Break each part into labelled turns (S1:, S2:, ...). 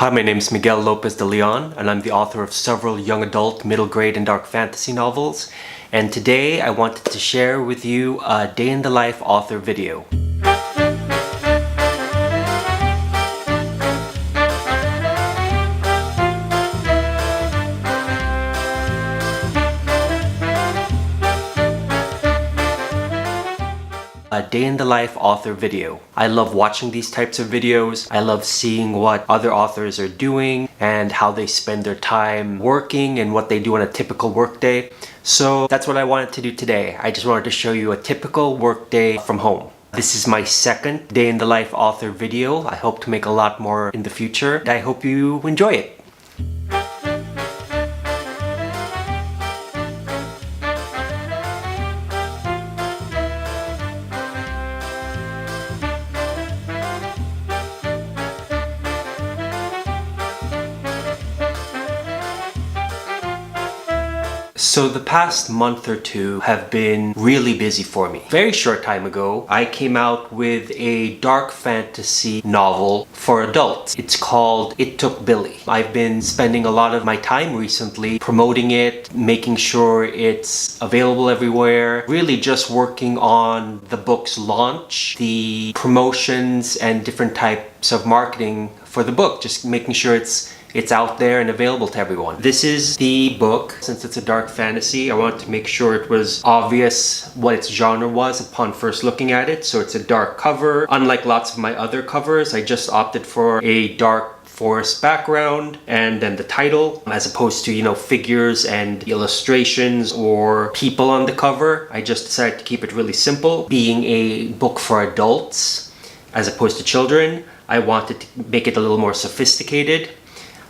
S1: Hi, my name is Miguel Lopez de Leon, and I'm the author of several young adult, middle grade, and dark fantasy novels. And today I wanted to share with you a day in the life author video. A day in the life author video. I love watching these types of videos. I love seeing what other authors are doing and how they spend their time working and what they do on a typical workday. So that's what I wanted to do today. I just wanted to show you a typical workday from home. This is my second day in the life author video. I hope to make a lot more in the future. I hope you enjoy it. So the past month or two have been really busy for me. Very short time ago, I came out with a dark fantasy novel for adults. It's called It Took Billy. I've been spending a lot of my time recently promoting it, making sure it's available everywhere, really just working on the book's launch, the promotions and different types of marketing for the book, just making sure it's out there and available to everyone. This is the book. Since it's a dark fantasy, I wanted to make sure it was obvious what its genre was upon first looking at it. So it's a dark cover. Unlike lots of my other covers, I just opted for a dark forest background and then the title, as opposed to, figures and illustrations or people on the cover. I just decided to keep it really simple. Being a book for adults as opposed to children, I wanted to make it a little more sophisticated.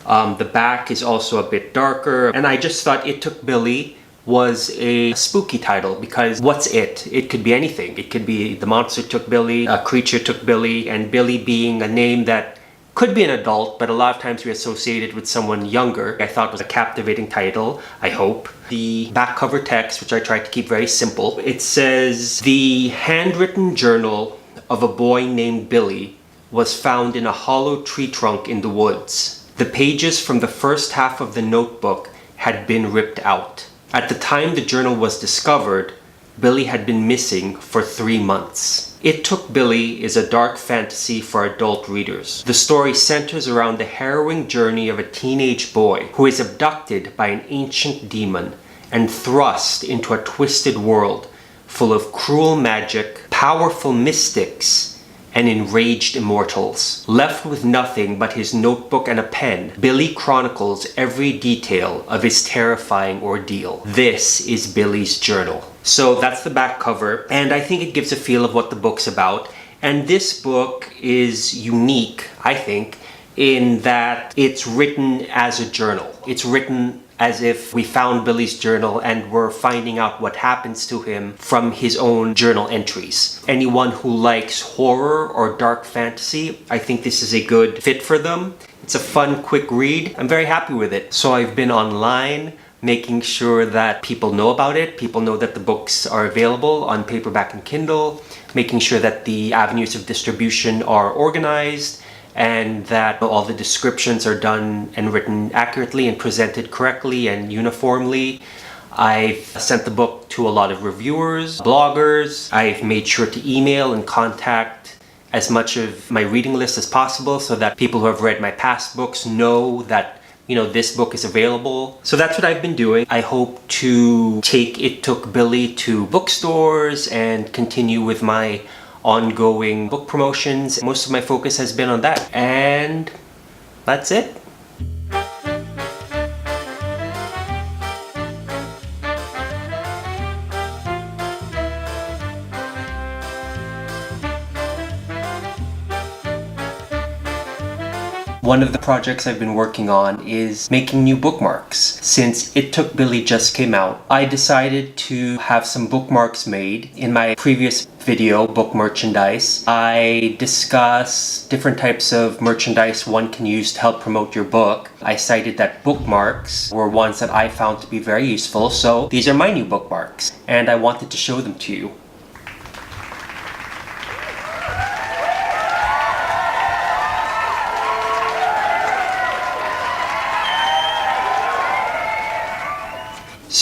S1: The back is also a bit darker, and I just thought It Took Billy was a spooky title because what's it? It could be anything. It could be the monster took Billy, a creature took Billy, and Billy being a name that could be an adult, but a lot of times we associate it with someone younger. I thought it was a captivating title, I hope. The back cover text, which I tried to keep very simple, it says, "The handwritten journal of a boy named Billy was found in a hollow tree trunk in the woods. The pages from the first half of the notebook had been ripped out. At the time the journal was discovered, Billy had been missing for 3 months." It Took Billy is a dark fantasy for adult readers. The story centers around the harrowing journey of a teenage boy who is abducted by an ancient demon and thrust into a twisted world full of cruel magic, powerful mystics, and enraged immortals. Left with nothing but his notebook and a pen, Billy chronicles every detail of his terrifying ordeal. This is Billy's journal. So that's the back cover, and I think it gives a feel of what the book's about. And this book is unique, I think, in that it's written as a journal. It's written as if we found Billy's journal and we're finding out what happens to him from his own journal entries. Anyone who likes horror or dark fantasy, I think this is a good fit for them. It's a fun, quick read. I'm very happy with it. So I've been online making sure that people know about it. People know that the books are available on paperback and Kindle, making sure that the avenues of distribution are organized, and that all the descriptions are done and written accurately and presented correctly and uniformly. I've sent the book to a lot of reviewers, bloggers. I've made sure to email and contact as much of my reading list as possible so that people who have read my past books know that this book is available. So that's what I've been doing. I hope to take It Took Billy to bookstores and continue with my ongoing book promotions. Most of my focus has been on that, and that's it. One of the projects I've been working on is making new bookmarks. Since It Took Billy just came out, I decided to have some bookmarks made. In my previous video, Book Merchandise, I discuss different types of merchandise one can use to help promote your book. I cited that bookmarks were ones that I found to be very useful, so these are my new bookmarks, and I wanted to show them to you.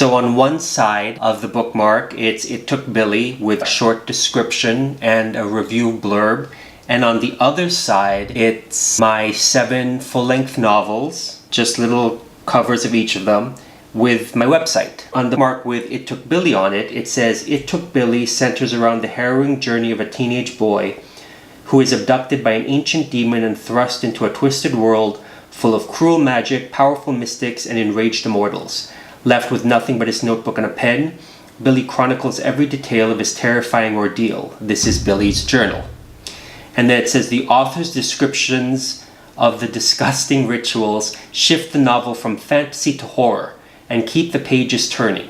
S1: So on one side of the bookmark, It Took Billy with a short description and a review blurb. And on the other side, it's my 7 full-length novels, just little covers of each of them, with my website. On the mark with It Took Billy on it, it says, It Took Billy centers around the harrowing journey of a teenage boy who is abducted by an ancient demon and thrust into a twisted world full of cruel magic, powerful mystics, and enraged immortals. Left with nothing but his notebook and a pen, Billy chronicles every detail of his terrifying ordeal. This is Billy's journal. And then it says the author's descriptions of the disgusting rituals shift the novel from fantasy to horror and keep the pages turning.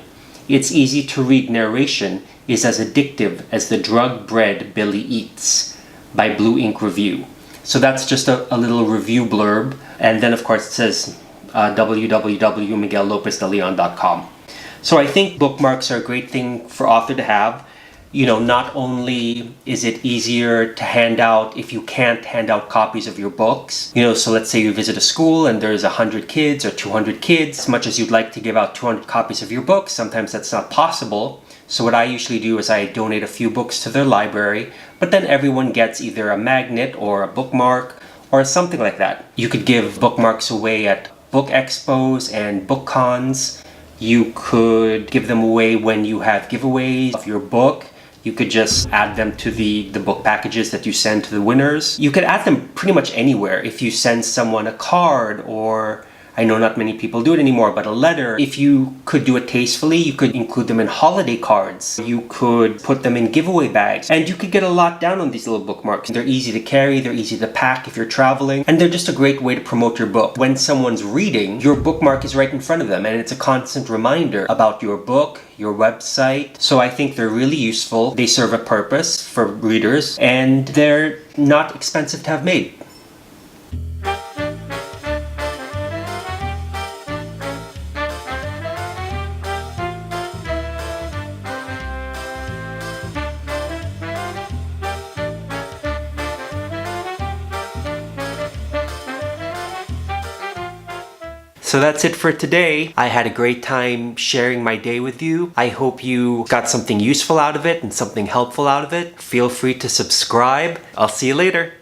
S1: Its easy-to-read narration is as addictive as the drug bread Billy eats, by Blue Ink Review. So that's just a little review blurb. And then, of course, it says www.miguellopezDeLeon.com. So I think bookmarks are a great thing for author to have. You know, not only is it easier to hand out if you can't hand out copies of your books. You know, so let's say you visit a school and there's 100 kids or 200 kids. As much as you'd like to give out 200 copies of your books, sometimes that's not possible. So what I usually do is I donate a few books to their library, but then everyone gets either a magnet or a bookmark or something like that. You could give bookmarks away at book expos and book cons. You could give them away when you have giveaways of your book. You could just add them to the book packages that you send to the winners. You could add them pretty much anywhere. If you send someone a card, or I know not many people do it anymore, but a letter. If you could do it tastefully, you could include them in holiday cards. You could put them in giveaway bags. And you could get a lot down on these little bookmarks. They're easy to carry, they're easy to pack if you're traveling, and they're just a great way to promote your book. When someone's reading, your bookmark is right in front of them, and it's a constant reminder about your book, your website. So I think they're really useful. They serve a purpose for readers, and they're not expensive to have made. So that's it for today. I had a great time sharing my day with you. I hope you got something useful out of it and something helpful out of it. Feel free to subscribe. I'll see you later.